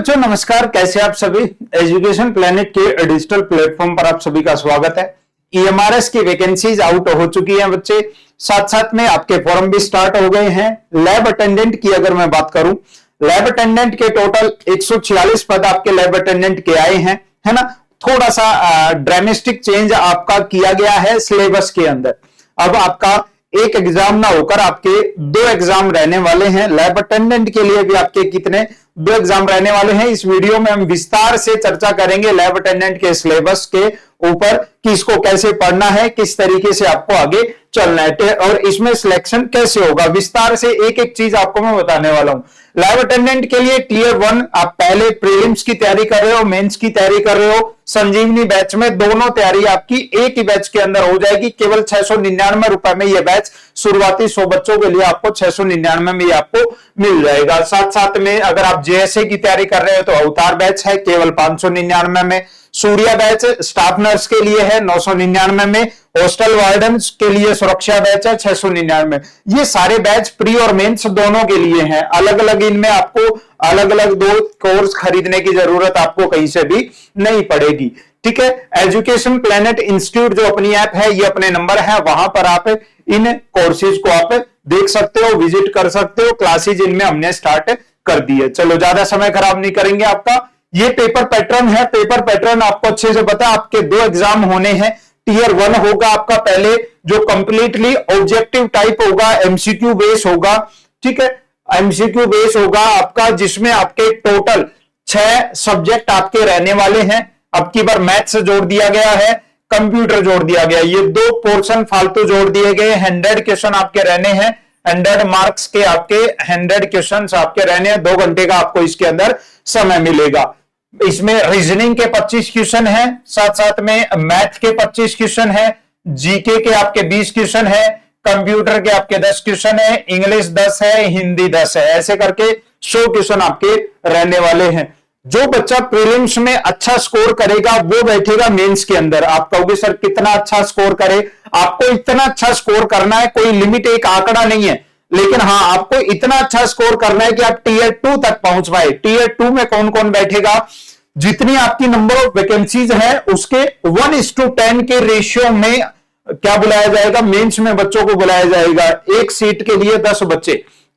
बच्चों नमस्कार, कैसे आप सभी। एजुकेशन प्लेनेट के डिजिटल प्लेटफॉर्म पर आप सभी का स्वागत है। ईएमआरएस की वैकेंसीज आउट हो चुकी हैं बच्चे, साथ साथ में आपके फॉर्म भी स्टार्ट हो गए हैं। लैब अटेंडेंट की अगर मैं बात करूं, लैब अटेंडेंट के टोटल 146 पद आपके लैब अटेंडेंट के आए हैं, है ना। थोड़ा सा ड्रामेस्टिक चेंज आपका किया गया है सिलेबस के अंदर। अब आपका एक एग्जाम ना होकर आपके 2 एग्जाम रहने वाले हैं। लैब अटेंडेंट के लिए भी आपके कितने 2 एग्जाम रहने वाले हैं। इस वीडियो में हम विस्तार से चर्चा करेंगे लैब अटेंडेंट के सिलेबस के ऊपर कि इसको कैसे पढ़ना है, किस तरीके से आपको आगे चलना है और इसमें सिलेक्शन कैसे होगा। विस्तार से एक एक चीज आपको मैं बताने वाला हूं। लैब अटेंडेंट के लिए टियर 1 आप पहले प्रीलिम्स की तैयारी कर रहे हो, मेंस की तैयारी कर रहे हो, संजीवनी बैच में दोनों तैयारी आपकी एक ही बैच के अंदर हो जाएगी। केवल 699 रुपए में यह बैच शुरुआती 100 बच्चों के लिए आपको 699 में आपको मिल जाएगा। साथ साथ में अगर आप जेएसए की तैयारी कर रहे हो तो अवतार बैच है केवल 599 में। सूर्या बैच स्टाफ नर्स के लिए है 999 में। हॉस्टल वार्डन के लिए सुरक्षा बैच है 699 में। ये सारे बैच प्री और मेंस दोनों के लिए हैं। अलग अलग इनमें आपको अलग अलग 2 कोर्स खरीदने की जरूरत आपको कहीं से भी नहीं पड़ेगी, ठीक है। एजुकेशन प्लेनेट इंस्टीट्यूट जो अपनी ऐप है, ये अपने नंबर है, वहां पर आप इन कोर्सेज को आप देख सकते हो, विजिट कर सकते हो। क्लासेज इनमें हमने स्टार्ट कर दी है। चलो ज्यादा समय खराब नहीं करेंगे आपका। ये पेपर पैटर्न है। पेपर पैटर्न आपको अच्छे से पता है। आपके 2 एग्जाम होने हैं। टियर 1 होगा आपका पहले, जो कंप्लीटली ऑब्जेक्टिव टाइप होगा, एमसीक्यू बेस होगा, ठीक है। एमसीक्यू बेस होगा आपका, जिसमें आपके टोटल 6 सब्जेक्ट आपके रहने वाले हैं। अब की बार मैथ्स जोड़ दिया गया है, कंप्यूटर जोड़ दिया गया। ये 2 पोर्शन फालतू जोड़ दिए गए। 100 क्वेश्चन आपके रहने हैं, 100 मार्क्स के आपके 100 क्वेश्चन आपके रहने हैं। 2 घंटे का आपको इसके अंदर समय मिलेगा। इसमें रीजनिंग के 25 क्वेश्चन है, साथ साथ में मैथ के 25 क्वेश्चन है, जीके के आपके 20 क्वेश्चन है, कंप्यूटर के आपके 10 क्वेश्चन है, इंग्लिश 10 है, हिंदी 10 है। ऐसे करके 100 क्वेश्चन आपके रहने वाले हैं। जो बच्चा प्रीलिम्स में अच्छा स्कोर करेगा वो बैठेगा मेंस के अंदर। आप कहोगे सर कितना अच्छा स्कोर करे। आपको इतना अच्छा स्कोर करना है, कोई लिमिट एक आंकड़ा नहीं है, लेकिन हाँ आपको इतना अच्छा स्कोर करना है कि आप टियर 2 तक पहुंच पाए। टियर 2 में कौन कौन बैठेगा, जितनी आपकी नंबर ऑफ वैकेंसीज है उसके 1:10 के रेशियो में क्या बुलाया जाएगा, मेंस में बच्चों को बुलाया जाएगा। एक सीट के लिए 10 बच्चे,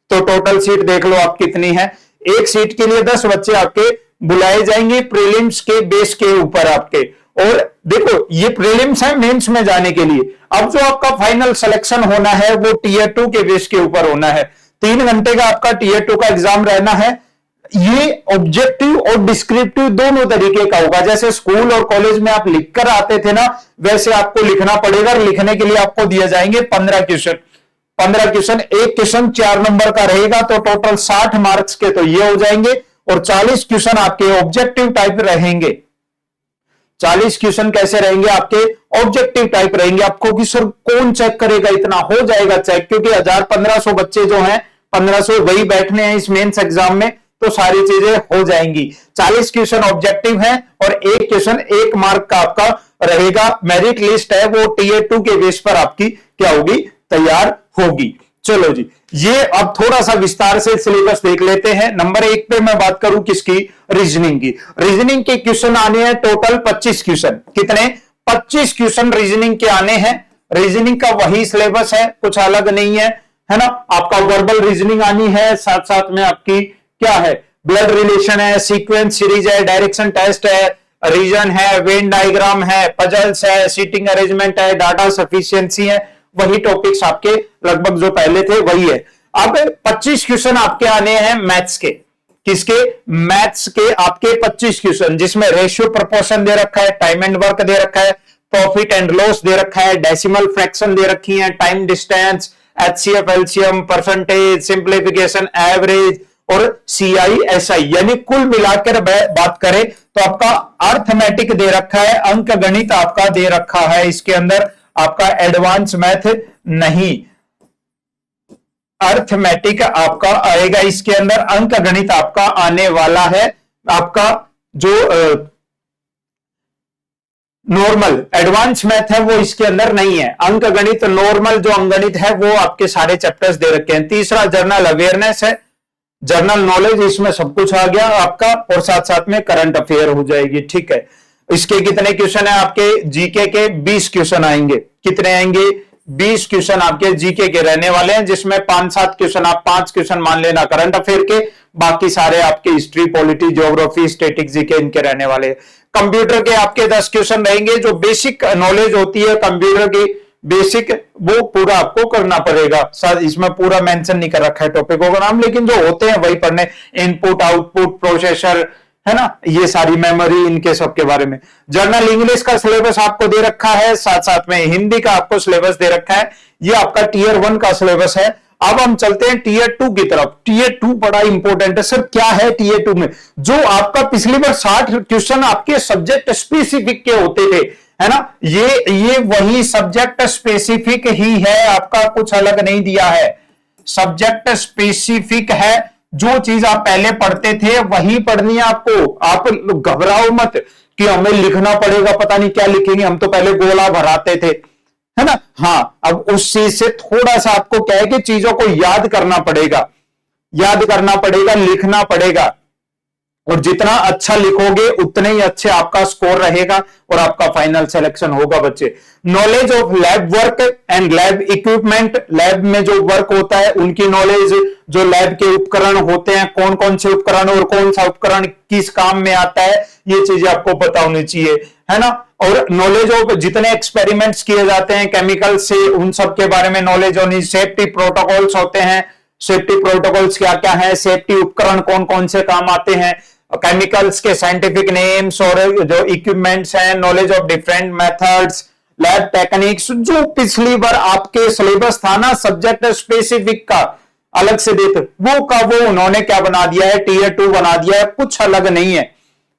तो टोटल सीट देख लो आप कितनी है। एक सीट के लिए 10 बच्चे आपके बुलाए जाएंगे प्रीलिम्स के बेस के ऊपर आपके। और देखो ये प्रीलिम्स है मेंस में जाने के लिए। अब जो आपका फाइनल सिलेक्शन होना है वो टियर 2 के बेस के ऊपर होना है। 3 घंटे का आपका टियर 2 का एग्जाम रहना है। ये ऑब्जेक्टिव और डिस्क्रिप्टिव दोनों तरीके का होगा। जैसे स्कूल और कॉलेज में आप लिखकर आते थे ना, वैसे आपको लिखना पड़ेगा। लिखने के लिए आपको दिए जाएंगे 15 क्वेश्चन। 15 क्वेश्चन, एक क्वेश्चन 4 नंबर का रहेगा, तो टोटल 60 मार्क्स के तो ये हो जाएंगे। और 40 क्वेश्चन आपके ऑब्जेक्टिव टाइप रहेंगे। 40 क्वेश्चन कैसे रहेंगे आपके, ऑब्जेक्टिव टाइप रहेंगे। आपको कि सर कौन चेक करेगा, इतना हो जाएगा चेक, क्योंकि 1000-1500 बच्चे जो हैं 1500 वही बैठने हैं इस मेंस एग्जाम में, तो सारी चीजें हो जाएंगी। 40 क्वेश्चन ऑब्जेक्टिव है और एक क्वेश्चन 1 मार्क का आपका रहेगा। मेरिट लिस्ट है वो टियर 2 के बेस पर आपकी क्या होगी, तैयार होगी। चलो जी, ये अब थोड़ा सा विस्तार से सिलेबस देख लेते हैं। नंबर 1 पे मैं बात करूं किसकी, रीजनिंग की। रीजनिंग के क्वेश्चन आने हैं टोटल 25 क्वेश्चन। कितने, 25 क्वेश्चन रीजनिंग के आने हैं। रीजनिंग का वही सिलेबस है, कुछ अलग नहीं है, है ना। आपका वर्बल रीजनिंग आनी है, साथ साथ में आपकी क्या है, ब्लड रिलेशन है, सीक्वेंस सीरीज है, डायरेक्शन टेस्ट है, रीजन है, वेन डायग्राम है, पजल्स है, सीटिंग अरेंजमेंट है, डाटा सफिशिएंसी है। वही टॉपिक्स आपके लगभग जो पहले थे वही है। अब 25 क्वेश्चन आपके आने हैं मैथ्स के। किसके, मैथ्स के आपके 25 क्वेश्चन, जिसमें रेशियो प्रोपोर्शन दे रखा है, टाइम एंड वर्क दे रखा है, प्रॉफिट एंड लॉस दे रखा है, डेसिमल फ्रैक्शन दे रखी है, time distance, HCF LCM, percentage, simplification, average और CI/SI। यानी कुल मिलाकर बात करें तो आपका अर्थमेटिक दे रखा है, अंक गणित आपका दे रखा है। इसके अंदर आपका एडवांस मैथ नहीं, अर्थमेटिक आपका आएगा। इसके अंदर अंक गणित आपका आने वाला है। आपका जो नॉर्मल एडवांस मैथ है वो इसके अंदर नहीं है। अंक गणित नॉर्मल जो अंकगणित है वो आपके सारे चैप्टर्स दे रखे हैं। तीसरा जनरल अवेयरनेस है, जनरल नॉलेज इसमें सब कुछ आ गया आपका, और साथ साथ में करंट अफेयर हो जाएगी। ठीक है, इसके कितने क्वेश्चन है आपके जीके के? 20 क्वेश्चन आएंगे। कितने आएंगे? 20 क्वेश्चन आपके जीके के रहने वाले हैं, जिसमें 5-7 क्वेश्चन, आप 5 क्वेश्चन मान लेना करंट अफेयर के, बाकी सारे आपके history, polity, geography, static, GK इनके रहने वाले हैं। कंप्यूटर के आपके 10 क्वेश्चन रहेंगे, जो बेसिक नॉलेज होती है कंप्यूटर की, बेसिक, वो पूरा आपको करना पड़ेगा। इसमें पूरा मेंशन नहीं कर रखा है टॉपिकों का नाम, लेकिन जो होते हैं वही पढ़ने, इनपुट, आउटपुट, प्रोसेसर, है ना, ये सारी मेमोरी, इनके सब के बारे में। जर्नल इंग्लिश का सिलेबस आपको दे रखा है, साथ साथ में हिंदी का आपको सिलेबस दे रखा है। ये आपका टीयर 1 का सिलेबस है। अब हम चलते हैं टीयर 2 की तरफ। टीयर 2 बड़ा इंपॉर्टेंट है सर। क्या है टीयर 2 में? जो आपका पिछली बार 60 क्वेश्चन आपके सब्जेक्ट स्पेसिफिक के होते थे, है ना, ये वही सब्जेक्ट स्पेसिफिक ही है आपका, कुछ अलग नहीं दिया है। सब्जेक्ट स्पेसिफिक है, जो चीज आप पहले पढ़ते थे वही पढ़नी है आपको। आप घबराओ मत कि हमें लिखना पड़ेगा, पता नहीं क्या लिखेंगे, हम तो पहले गोला भराते थे, है ना। हाँ, अब उस चीज से थोड़ा सा आपको क्या है कि चीजों को याद करना पड़ेगा, लिखना पड़ेगा, और जितना अच्छा लिखोगे उतने ही अच्छे आपका स्कोर रहेगा और आपका फाइनल सिलेक्शन होगा बच्चे। Knowledge of lab work and lab equipment, lab में जो वर्क होता है उनकी नॉलेज, जो लैब के उपकरण होते हैं, कौन कौन से उपकरण और कौन सा उपकरण किस काम में आता है, ये चीजें आपको पता होनी चाहिए, है ना। और नॉलेज ऑफ जितने एक्सपेरिमेंट्स किए जाते हैं केमिकल से, उन सब के बारे में नॉलेज होनी। सेफ्टी प्रोटोकॉल्स होते हैं, सेफ्टी प्रोटोकॉल्स क्या क्या है, सेफ्टी उपकरण कौन कौन से काम आते हैं, केमिकल्स के साइंटिफिक नेम्स और जो इक्विपमेंट्स हैं, knowledge of different methods, lab techniques, जो पिछली बार आपके सिलेबस था ना सब्जेक्ट स्पेसिफिक का अलग से देते, वो उन्होंने क्या बना दिया है, टीयर 2 बना दिया है, कुछ अलग नहीं है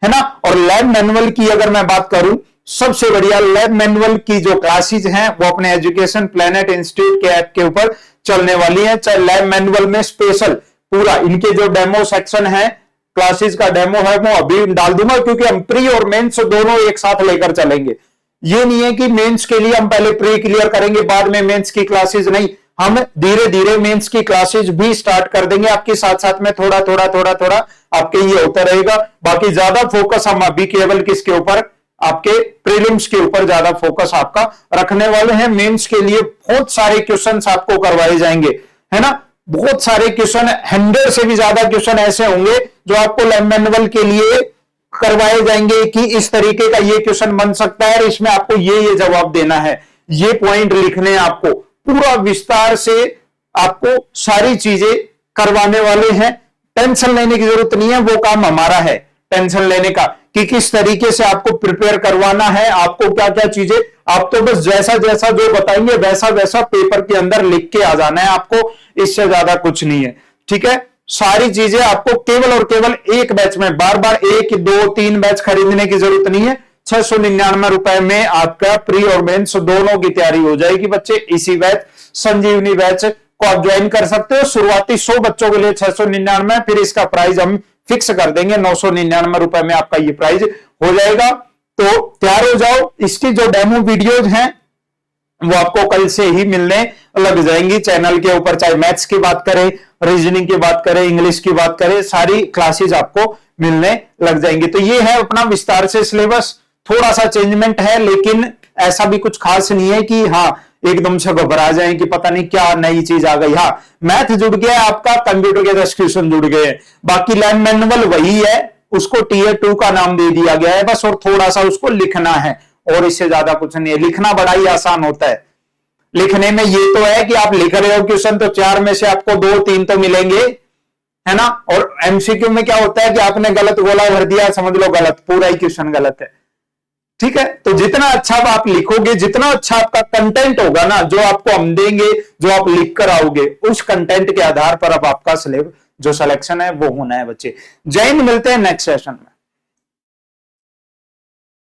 ना। और लैब मैनुअल की अगर मैं बात करूं, सबसे बढ़िया लैब मैनुअल की जो क्लासेज हैं वो अपने एजुकेशन प्लेनेट इंस्टीट्यूट के ऐप के ऊपर चलने वाली है। चाहे लैब मैनुअल में स्पेशल पूरा इनके जो डेमो सेक्शन है, क्लासेस का डेमो है, वो अभी डाल दूंगा, क्योंकि हम प्री और मेंस दोनों एक साथ लेकर चलेंगे। ये नहीं है कि मेंस के लिए हम पहले प्री क्लियर करेंगे बाद में मेंस की क्लासेस, नहीं, हम धीरे धीरे मेंस की क्लासेस भी स्टार्ट कर देंगे आपके साथ साथ में, थोड़ा थोड़ा आपके ये होता रहेगा। बाकी ज्यादा फोकस हम अभी केवल किसके ऊपर, आपके प्रीलिम्स के ऊपर ज्यादा फोकस आपका रखने वाले हैं। मेंस के लिए बहुत सारे क्वेश्चंस आपको करवाए जाएंगे, है ना, बहुत सारे क्वेश्चन, 100 से भी ज्यादा क्वेश्चन ऐसे होंगे जो आपको लैब मैनुअल के लिए करवाए जाएंगे कि इस तरीके का ये क्वेश्चन बन सकता है, इसमें आपको ये जवाब देना है, ये पॉइंट लिखने हैं, आपको पूरा विस्तार से आपको सारी चीजें करवाने वाले हैं। टेंशन लेने की जरूरत नहीं है, वो काम हमारा है टेंशन लेने का कि किस तरीके से आपको प्रिपेयर करवाना है, आपको क्या क्या चीजें, आप तो बस जैसा जैसा जो बताएंगे वैसा वैसा पेपर के अंदर लिख के आ जाना है आपको, इससे ज्यादा कुछ नहीं है। ठीक है, सारी चीजें आपको केवल और केवल एक बैच में, बार बार 1, 2, 3 बैच खरीदने की जरूरत नहीं है। 699 रुपए में आपका प्री और मेंस दोनों की तैयारी हो जाएगी बच्चे। इसी बैच संजीवनी बैच को आप ज्वाइन कर सकते हो। शुरुआती 100 बच्चों के लिए 699, फिर इसका प्राइस हम फिक्स कर देंगे 999 रुपए में आपका ये प्राइस हो जाएगा। तो तैयार हो जाओ। इसकी जो डेमो वीडियोज हैं वो आपको कल से ही मिलने लग जाएंगी चैनल के ऊपर, चाहे मैथ्स की बात करें, रीजनिंग की बात करें, इंग्लिश की बात करें, सारी क्लासेज आपको मिलने लग जाएंगी। तो ये है अपना विस्तार से सिलेबस, थोड़ा सा चेंजमेंट है, लेकिन ऐसा भी कुछ खास नहीं है कि हाँ एकदम से घबरा जाए कि पता नहीं क्या नई चीज आ गई। हाँ, मैथ जुड़ गया है आपका, कंप्यूटर के 10 क्वेश्चन जुड़ गए हैं, बाकी लैब मैनुअल वही है, उसको टीयर 2 का नाम दे दिया गया है बस, और थोड़ा सा उसको लिखना है, और इससे ज्यादा कुछ नहीं है। लिखना बड़ा ही आसान होता है। लिखने में ये तो है कि आप लिख रहे हो क्वेश्चन तो 4 में से आपको 2-3 तो मिलेंगे, है ना। और एमसीक्यू में क्या होता है कि आपने गलत गोला भर दिया, समझ लो गलत, पूरा ही क्वेश्चन गलत है। ठीक है, तो जितना अच्छा आप लिखोगे, जितना अच्छा आपका कंटेंट होगा ना, जो आपको हम देंगे, जो आप लिख कर आओगे, उस कंटेंट के आधार पर अब आपका जो सिलेक्शन है वो होना है बच्चे। जय हिंद, मिलते हैं नेक्स्ट सेशन में।